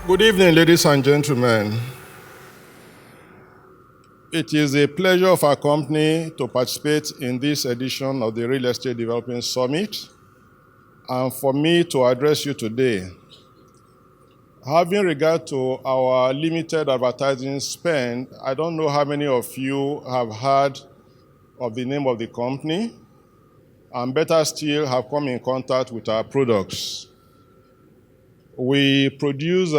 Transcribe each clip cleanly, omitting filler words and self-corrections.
Good evening, ladies and gentlemen. It is a pleasure of our company to participate in this edition of the Real Estate Development Summit and for me to address you today. Having regard to our limited advertising spend, I don't know how many of you have heard of the name of the company and better still have come in contact with our products. We produce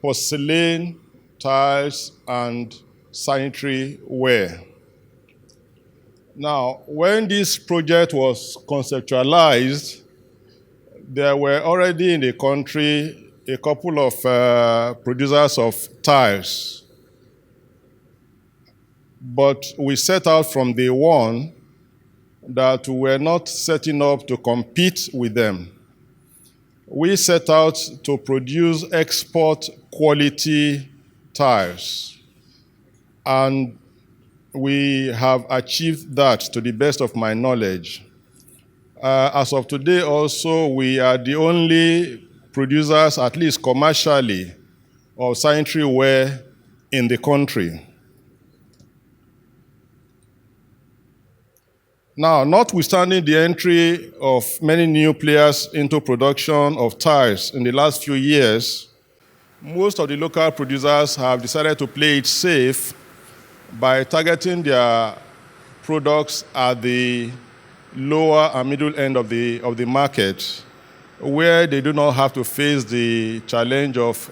porcelain, tiles, and sanitary ware. Now, when this project was conceptualized, there were already in the country a couple of producers of tiles. But we set out from day one that we were not setting up to compete with them. We set out to produce export quality tiles. And we have achieved that to the best of my knowledge. As of today also, we are the only producers, at least commercially, of sanitary ware in the country. Now, notwithstanding the entry of many new players into production of tiles in the last few years, most of the local producers have decided to play it safe by targeting their products at the lower and middle end of the market, where they do not have to face the challenge of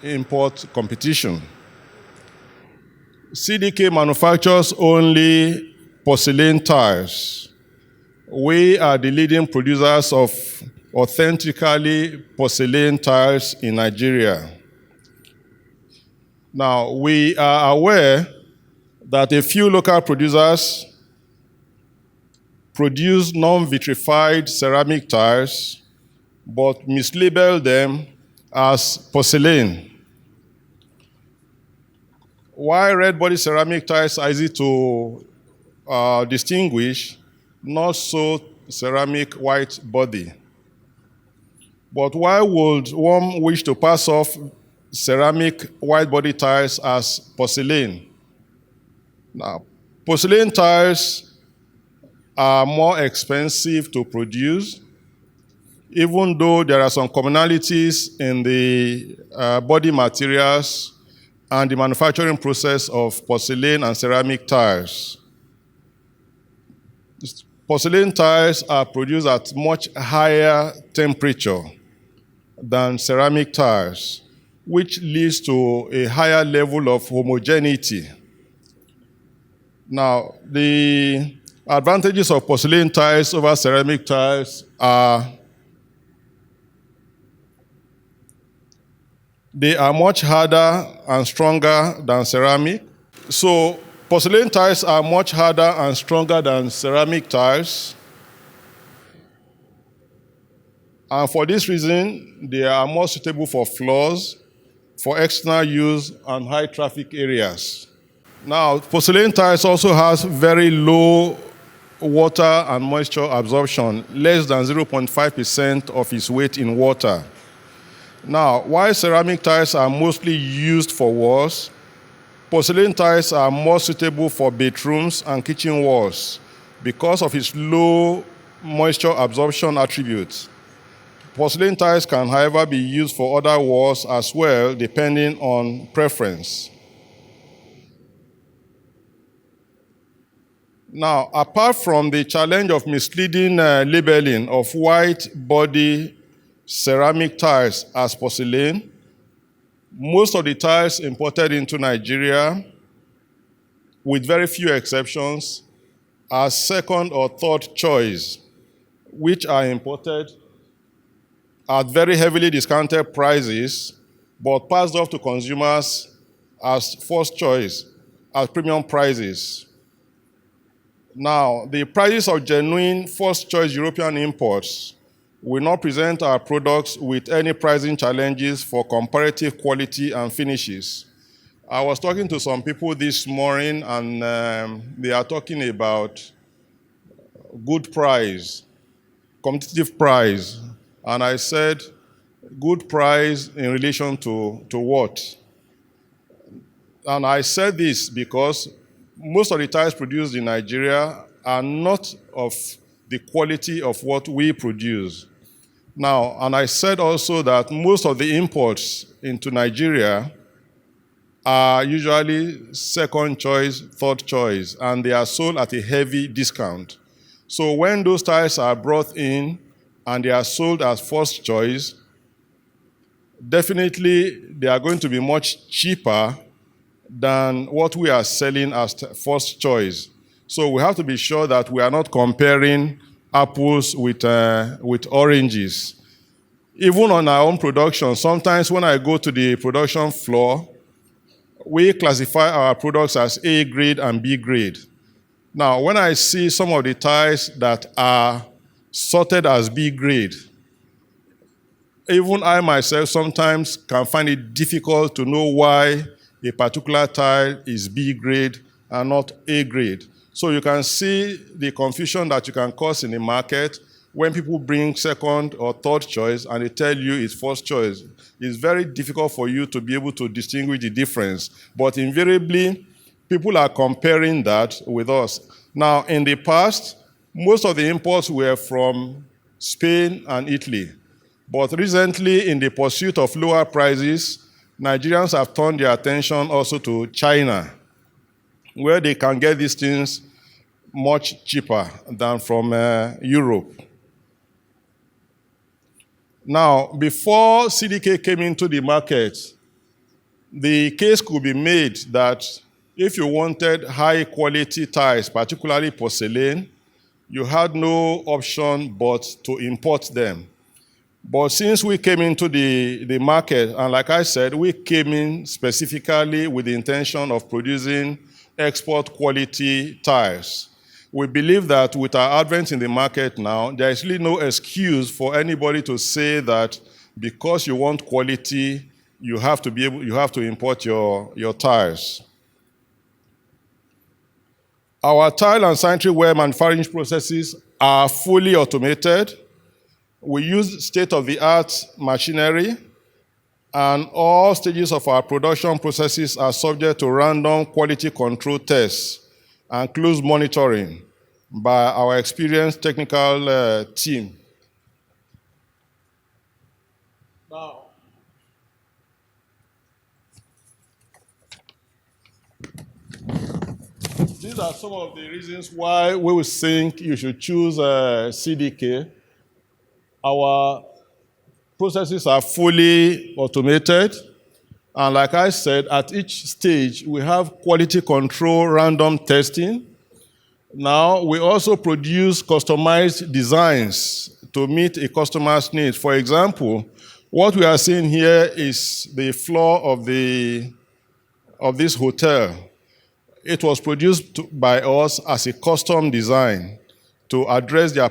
import competition. CDK manufactures only porcelain tiles. We are the leading producers of authentically porcelain tiles in Nigeria. Now, we are aware that a few local producers produce non-vitrified ceramic tiles, but mislabel them as porcelain. While red body ceramic tiles are easy to distinguish, not so ceramic white body. But why would one wish to pass off ceramic white body tiles as porcelain? Now, porcelain tiles are more expensive to produce, even though there are some commonalities in the body materials and the manufacturing process of porcelain and ceramic tiles. Porcelain tiles are produced at much higher temperature than ceramic tiles, which leads to a higher level of homogeneity. Now, the advantages of porcelain tiles over ceramic tiles are they are much harder and stronger than ceramic. So, porcelain tiles are much harder and stronger than ceramic tiles. And for this reason, they are more suitable for floors, for external use, and high traffic areas. Now, porcelain tiles also has very low water and moisture absorption, less than 0.5% of its weight in water. Now, while ceramic tiles are mostly used for walls, porcelain tiles are more suitable for bedrooms and kitchen walls because of its low moisture absorption attributes. Porcelain tiles can, however, be used for other walls as well, depending on preference. Now, apart from the challenge of misleading labeling of white body ceramic tiles as porcelain, most of the tiles imported into Nigeria, with very few exceptions, are second or third choice, which are imported at very heavily discounted prices, but passed off to consumers as first choice, at premium prices. Now, the prices of genuine first choice European imports will not present our products with any pricing challenges for comparative quality and finishes. I was talking to some people this morning, and they are talking about good price, competitive price. And I said, Good price in relation to what? And I said this because most of the tiles produced in Nigeria are not of the quality of what we produce. Now, and I said also that most of the imports into Nigeria are usually second choice, third choice, and they are sold at a heavy discount. So when those tiles are brought in and they are sold as first choice, definitely they are going to be much cheaper than what we are selling as first choice. So we have to be sure that we are not comparing apples with oranges. Even on our own production, sometimes when I go to the production floor, we classify our products as A grade and B grade. Now, when I see some of the tiles that are sorted as B grade, even I myself sometimes can find it difficult to know why a particular tile is B grade and not A grade. So you can see the confusion that you can cause in the market when people bring second or third choice and they tell you it's first choice. It's very difficult for you to be able to distinguish the difference. But invariably, people are comparing that with us. Now, in the past, most of the imports were from Spain and Italy. But recently, in the pursuit of lower prices, Nigerians have turned their attention also to China, where they can get these things much cheaper than from Europe. Now, before CDK came into the market, the case could be made that if you wanted high-quality tiles, particularly porcelain, you had no option but to import them. But since we came into the market, and like I said, we came in specifically with the intention of producing export quality tiles. We believe that with our advent in the market now, there is really no excuse for anybody to say that because you want quality, you have to import your tiles. Our tile and sanitary ware manufacturing processes are fully automated. We use state-of-the-art machinery, and all stages of our production processes are subject to random quality control tests and close monitoring by our experienced technical team. Now, these are some of the reasons why we would think you should choose CDK. Our processes are fully automated. And like I said, at each stage, we have quality control random testing. Now, we also produce customized designs to meet a customer's needs. For example, what we are seeing here is the floor of this hotel. It was produced by us as a custom design to address their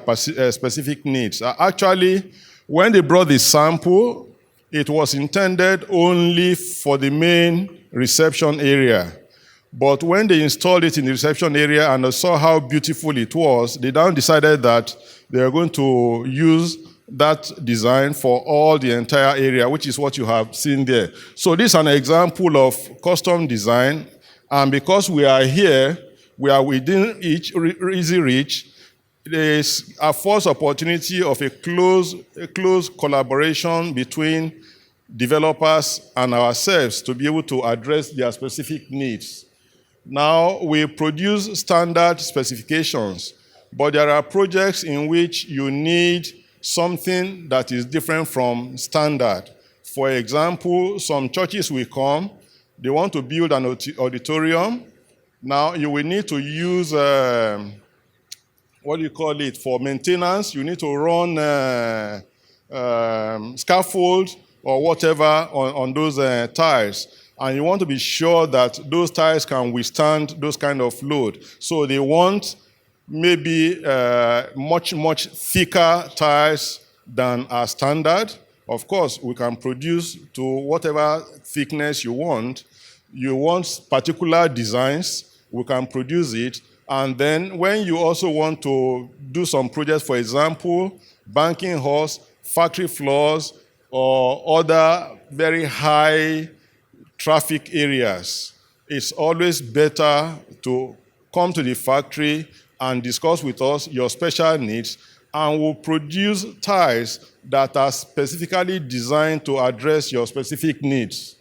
specific needs. Actually, when they brought the sample, it was intended only for the main reception area. But when they installed it in the reception area and they saw how beautiful it was, they now decided that they are going to use that design for all the entire area, which is what you have seen there. So this is an example of custom design. And because we are here, we are within easy reach, there is a first opportunity of a close collaboration between developers and ourselves to be able to address their specific needs. Now, we produce standard specifications, but there are projects in which you need something that is different from standard. For example, some churches will come, they want to build an auditorium. Now, you will need to use, for maintenance. You need to run scaffold or whatever on those tiles. And you want to be sure that those tiles can withstand those kind of load. So they want maybe much thicker tiles than our standard. Of course, we can produce to whatever thickness you want. You want particular designs, we can produce it. And then when you also want to do some projects, for example, banking halls, factory floors, or other very high traffic areas, it's always better to come to the factory and discuss with us your special needs, and we'll produce tires that are specifically designed to address your specific needs.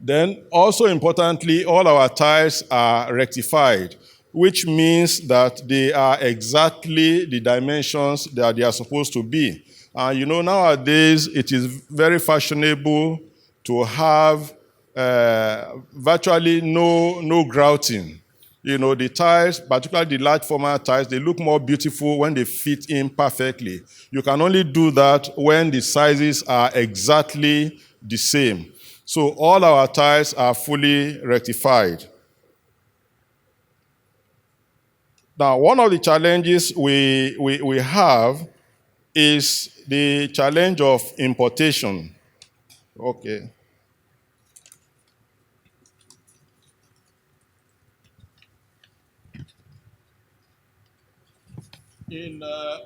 Then, also importantly, all our tires are rectified, which means that they are exactly the dimensions that they are supposed to be. And nowadays, it is very fashionable to have virtually no grouting. The tires, particularly the large format tires, they look more beautiful when they fit in perfectly. You can only do that when the sizes are exactly the same. So all our tires are fully rectified. Now, one of the challenges we have is the challenge of importation. Okay.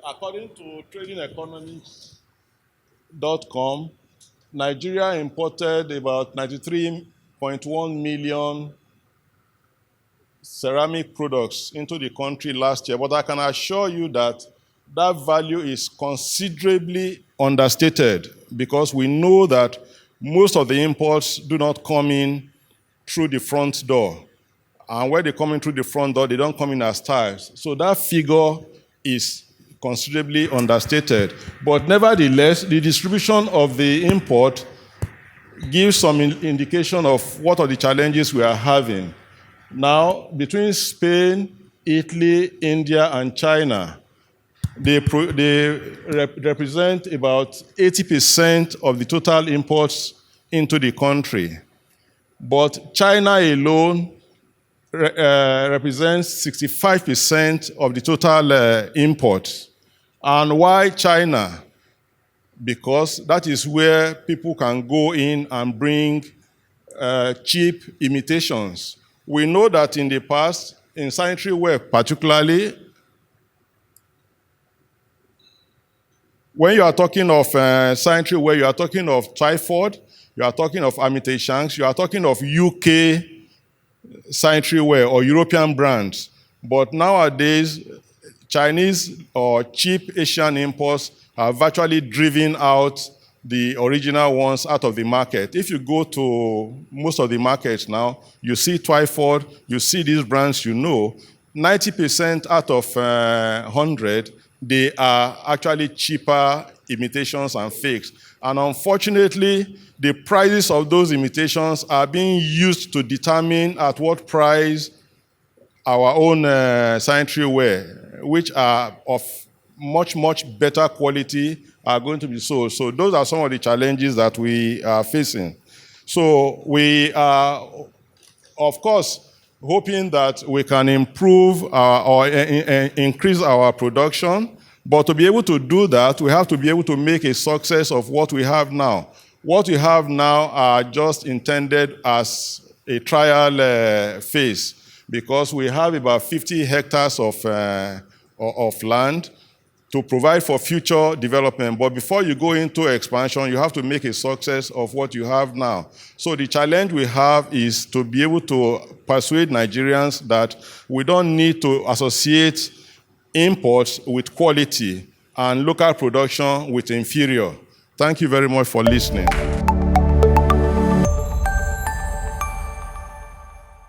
According to tradingeconomics.com, Nigeria imported about 93.1 million ceramic products into the country last year, but I can assure you that that value is considerably understated, because we know that most of the imports do not come in through the front door. And when they come in through the front door, they don't come in as tires. So that figure is considerably understated. But nevertheless, the distribution of the import gives some indication of what are the challenges we are having. Now, between Spain, Italy, India, and China, they represent about 80% of the total imports into the country. But China alone represents 65% of the total imports. And why China? Because that is where people can go in and bring cheap imitations. We know that in the past, in sanitary ware particularly, when you are talking of sanitary ware, you are talking of Twyford, you are talking of Armitage Shanks, you are talking of UK sanitary ware or European brands. But nowadays, Chinese or cheap Asian imports have virtually driven out the original ones out of the market. If you go to most of the markets now, you see Twyford, you see these brands, 90% out of 100, they are actually cheaper imitations and fakes. And unfortunately, the prices of those imitations are being used to determine at what price our own sanitary ware, which are of much, much better quality, are going to be sold. So those are some of the challenges that we are facing. So we are, of course, hoping that we can improve or increase our production. But to be able to do that, we have to be able to make a success of what we have now. What we have now are just intended as a trial phase, because we have about 50 hectares of land to provide for future development. But before you go into expansion, you have to make a success of what you have now. So the challenge we have is to be able to persuade Nigerians that we don't need to associate imports with quality and local production with inferior. Thank you very much for listening.